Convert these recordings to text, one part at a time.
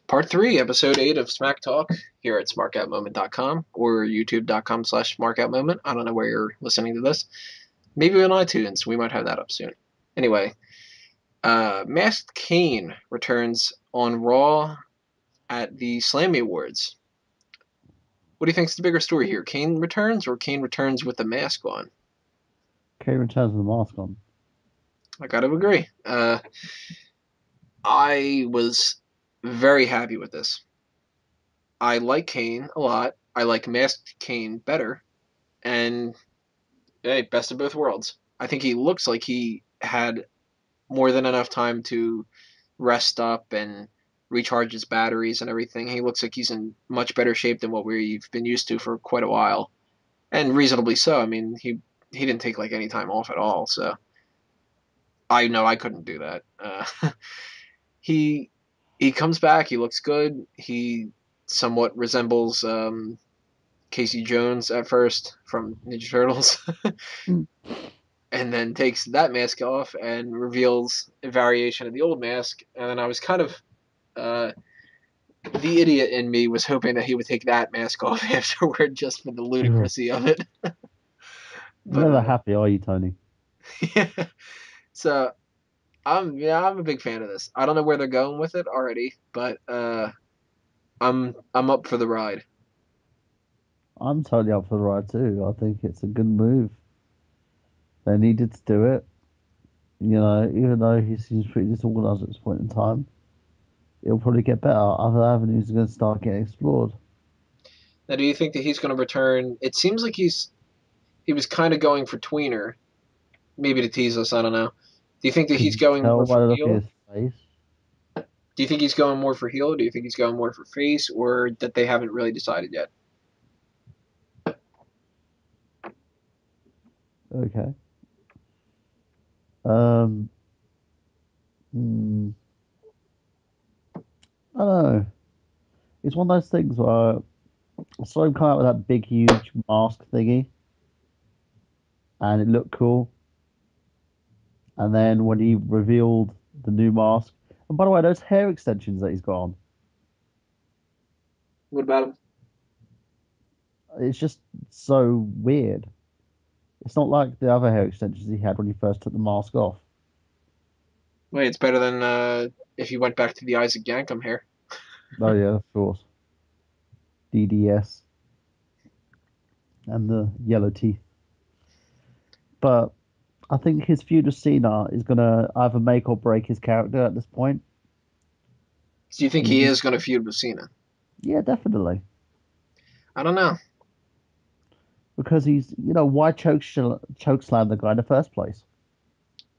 Part 3, Episode 8 of Smack Talk here at smarkoutmoment.com or youtube.com/smarkoutmoment. I don't know where you're listening to this. Maybe on iTunes. We might have that up soon. Anyway, Masked Kane returns on Raw at the Slammy Awards. What do you think is the bigger story here? Kane returns or Kane returns with the mask on? Kane returns with the mask on. I gotta agree. I was very happy with this. I like Kane a lot. I like Masked Kane better. And, hey, best of both worlds. I think he looks like he had more than enough time to rest up and recharge his batteries and everything. He looks like he's in much better shape than what we've been used to for quite a while. And reasonably so. I mean, he didn't take like any time off at all, so I know I couldn't do that. He comes back. He looks good. He somewhat resembles Casey Jones at first from Ninja Turtles, Mm. and then takes that mask off and reveals a variation of the old mask. And then I was kind of the idiot in me was hoping that he would take that mask off afterward just for the ludicrousy of it. Never But happy, are you, Tony? yeah. So I'm a big fan of this. I don't know where they're going with it already, but I'm up for the ride. I'm totally up for the ride too. I think it's a good move. They needed to do it. Even though he seems pretty disorganized at this point in time, it'll probably get better. Other avenues are going to start getting explored. Now, do you think that he's going to return? It seems like he was kind of going for tweener, maybe to tease us. I don't know. Do you think that Could he's you going tell more by for the look of heel? his face? Do you think he's going more for heel? Do you think he's going more for face, or that they haven't really decided yet? Okay. Um. hmm, I don't know. It's one of those things where I saw him come out with that big, huge mask thingy, and it looked cool. And then when he revealed the new mask, and by the way, those hair extensions that he's got on, What about him? it's just so weird. It's not like the other hair extensions he had when he first took the mask off. Wait, it's better than if you went back to the Isaac Yankem hair. Oh yeah, of course. DDS and the yellow teeth. But I think his feud with Cena is gonna either make or break his character at this point. Do you think he He, is going to feud with Cena? yeah, definitely. I don't know. Because why choke slam the guy in the first place?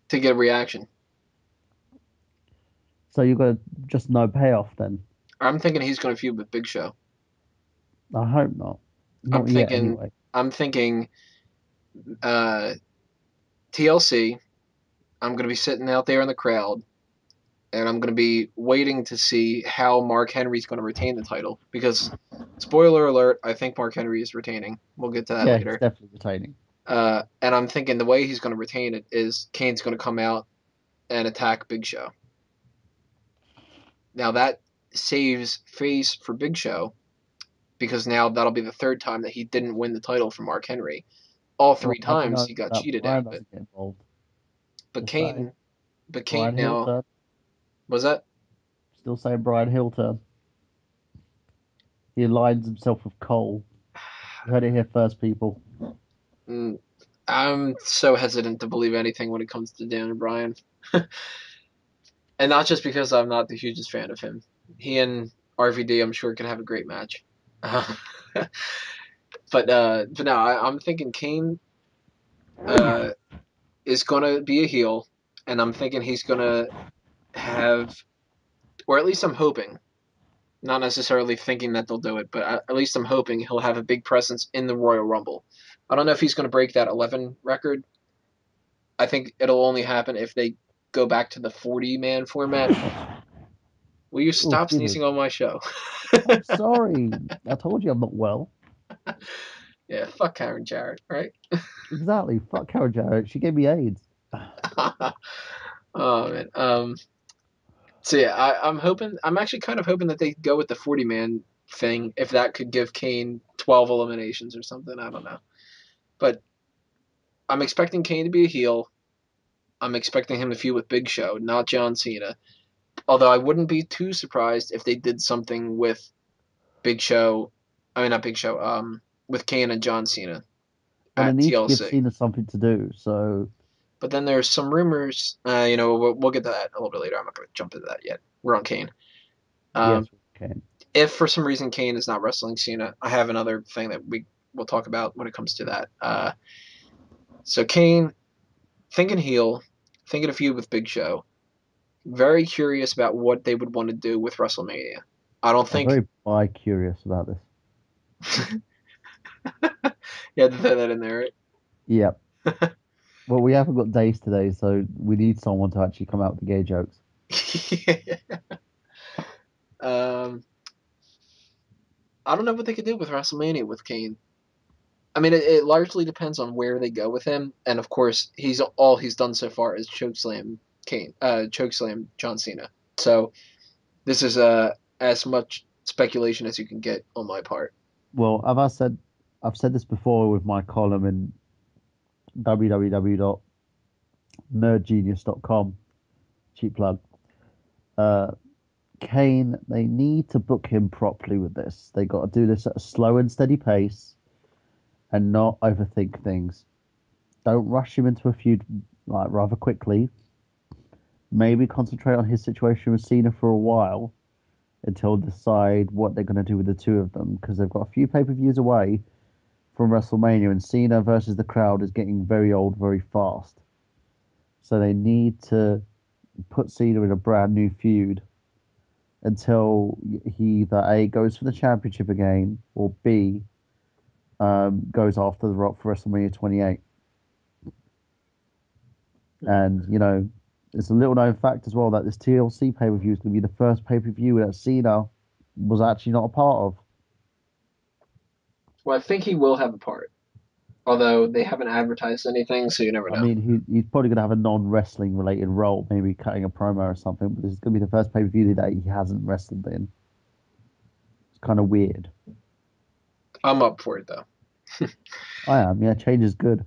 To get a reaction. So you've got just no payoff then. I'm thinking he's going to feud with Big Show. I hope not. I'm Not yet, thinking, anyway. I'm thinking, uh, TLC. I'm going to be sitting out there in the crowd, and I'm going to be waiting to see how Mark Henry's going to retain the title. Because, spoiler alert, I think Mark Henry is retaining. We'll get to that Yeah, he's later. definitely retaining. And I'm thinking the way he's going to retain it is Kane's going to come out and attack Big Show. Now that saves face for Big Show because now that'll be the third time that he didn't win the title from Mark Henry. All Well, three how do you times know he got that cheated out Brian of it. doesn't get involved? But Just saying. Kane, but Kane Brian Hill now turn. was that? Still saying Brian Hill turn. He aligns himself with Cole. You heard it here first, people. Mm, I'm so hesitant to believe anything when it comes to Daniel Bryan, and not just because I'm not the hugest fan of him. He and RVD, I'm sure, could have a great match. But no, I'm thinking Kane uh, is gonna be a heel, and I'm thinking he's gonna have, or at least I'm hoping, not necessarily thinking that they'll do it, but at least I'm hoping he'll have a big presence in the Royal Rumble. I don't know if he's going to break that 11 record. I think it'll only happen if they go back to the 40-man format. Will you Oh, stop excuse me. sneezing on my show? I'm sorry. I told you I'm not well. Yeah, fuck Karen Jarrett, right? Exactly. Fuck Karen Jarrett. She gave me AIDS. Oh man. So yeah, I'm hoping. I'm actually kind of hoping that they go with the 40-man thing. If that could give Kane 12 eliminations or something, I don't know. But I'm expecting Kane to be a heel. I'm expecting him to feud with Big Show, not John Cena. Although I wouldn't be too surprised if they did something with Big Show. I mean, not Big Show. With Kane and John Cena Well, they at need to give TLC. Cena something to do. So But then there's some rumors. We'll get to that a little bit later. I'm not going to jump into that yet. We're on Kane. yes, Um, okay. if for some reason Kane is not wrestling Cena, I have another thing that we will talk about when it comes to that. So Kane, thinking heel, thinking a feud with Big Show. Very curious about what they would want to do with WrestleMania. I don't I'm think. very bi-curious about this. Yeah, to throw that in there. Yeah. Well, we haven't got Days today, so we need someone to actually come out with the gay jokes. Right? um, I don't know what they could do with WrestleMania with Kane. I mean, it largely depends on where they go with him, and of course, he's done so far is chokeslam chokeslam John Cena. So this is as much speculation as you can get on my part. Well, I've said this before with my column in www.nerdgenius.com. Cheap plug. Uh, Kane, they need to book him properly with this. They got to do this at a slow and steady pace and not overthink things. Don't rush him into a feud like rather quickly. Maybe concentrate on his situation with Cena for a while until decide what they're going to do with the two of them because they've got a few pay-per-views away from WrestleMania and Cena versus the crowd is getting very old very fast. So they need to put Cena in a brand new feud until he either A goes for the championship again or B goes after The Rock for WrestleMania 28. And it's a little known fact as well that this TLC pay per view is going to be the first pay per view that Cena was actually not a part of. Well, I think he will have a part, although they haven't advertised anything, so you never I know. mean, he's probably going to have a non wrestling related role, maybe cutting a promo or something. But this is going to be the first pay per view that he hasn't wrestled in. It's kind of weird. I'm up for it though. I am. Yeah, change is good.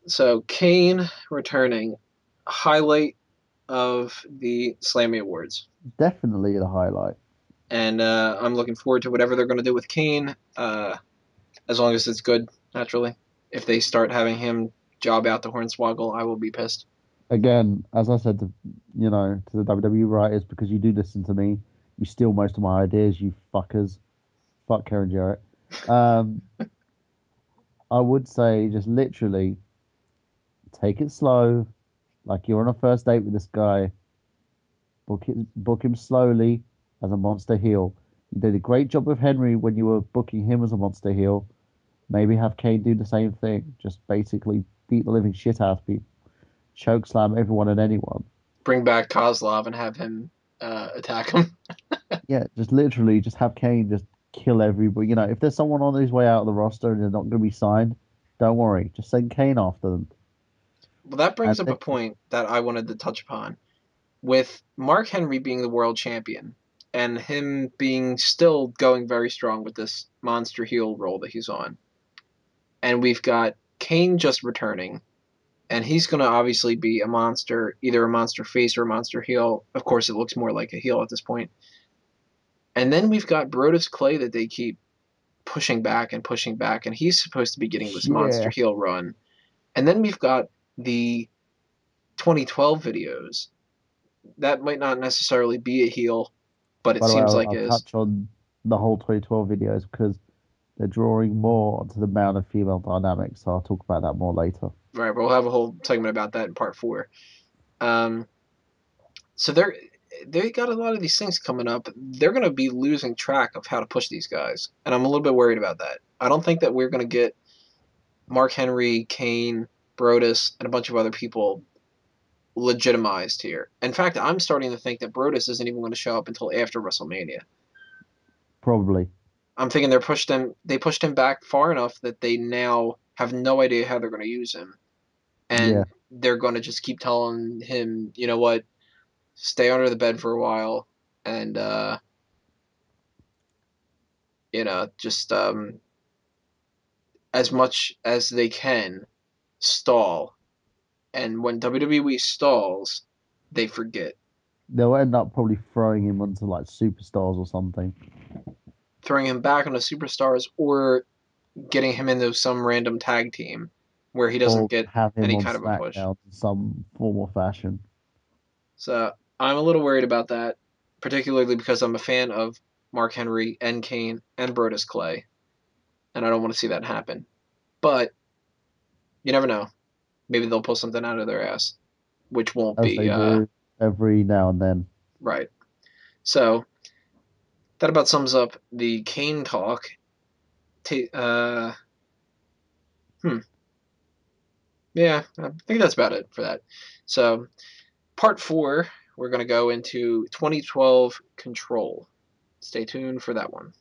So Kane returning, highlight of the Slammy Awards. Definitely the highlight. And I'm looking forward to whatever they're going to do with Kane, as long as it's good, naturally. If they start having him job out the Hornswoggle, I will be pissed. Again, as I said to to the WWE writers, because you do listen to me, you steal most of my ideas, you fuckers. Fuck Karen Jarrett. Um, I would say just literally take it slow, like you're on a first date with this guy. Book him slowly as a monster heel. You did a great job with Henry when you were booking him as a monster heel. Maybe have Kane do the same thing. Just basically beat the living shit out of people, choke slam everyone and anyone. Bring back Kozlov and have him attack him. Yeah, just literally just have Kane just kill everybody. If there's someone on his way out of the roster and they're not going to be signed, don't worry. Just send Kane after them. Well, that And brings up a then, point that I wanted to touch upon. With Mark Henry being the world champion and him being still going very strong with this monster heel role that he's on, and we've got Kane just returning, and he's going to obviously be a monster, either a monster face or a monster heel. Of course, it looks more like a heel at this point. And then we've got Brodus Clay that they keep pushing back, and he's supposed to be getting this monster yeah. heel run. And then we've got the 2012 videos. That might not necessarily be a heel, but it By the way, seems like I'll it is. touch on the whole 2012 videos because they're drawing more onto the male and female dynamics. So I'll talk about that more later. Right, we'll have a whole segment about that in part four. Um, so they got a lot of these things coming up. They're going to be losing track of how to push these guys, and I'm a little bit worried about that. I don't think that we're going to get Mark Henry, Kane, Brodus, and a bunch of other people legitimized here. In fact, I'm starting to think that Brodus isn't even going to show up until after WrestleMania. Probably. I'm thinking they pushed him back far enough that they now have no idea how they're going to use him, Yeah. and they're going to just keep telling him, you know what, stay under the bed for a while, and just as much as they can stall. And when WWE stalls, they forget. They'll end up probably throwing him onto like superstars or something, Throwing him back onto superstars or getting him into some random tag team where he doesn't or get have him any on kind of a push. SmackDown in some form or fashion. So I'm a little worried about that, particularly because I'm a fan of Mark Henry and Kane and Brodus Clay, and I don't want to see that happen. But you never know. Maybe they'll pull something out of their ass, which won't As be they do every now and then. right. So that about sums up the Kane talk. Ta- uh, hmm. Yeah, I think that's about it for that. So part four, we're going to go into 2012 Control. Stay tuned for that one.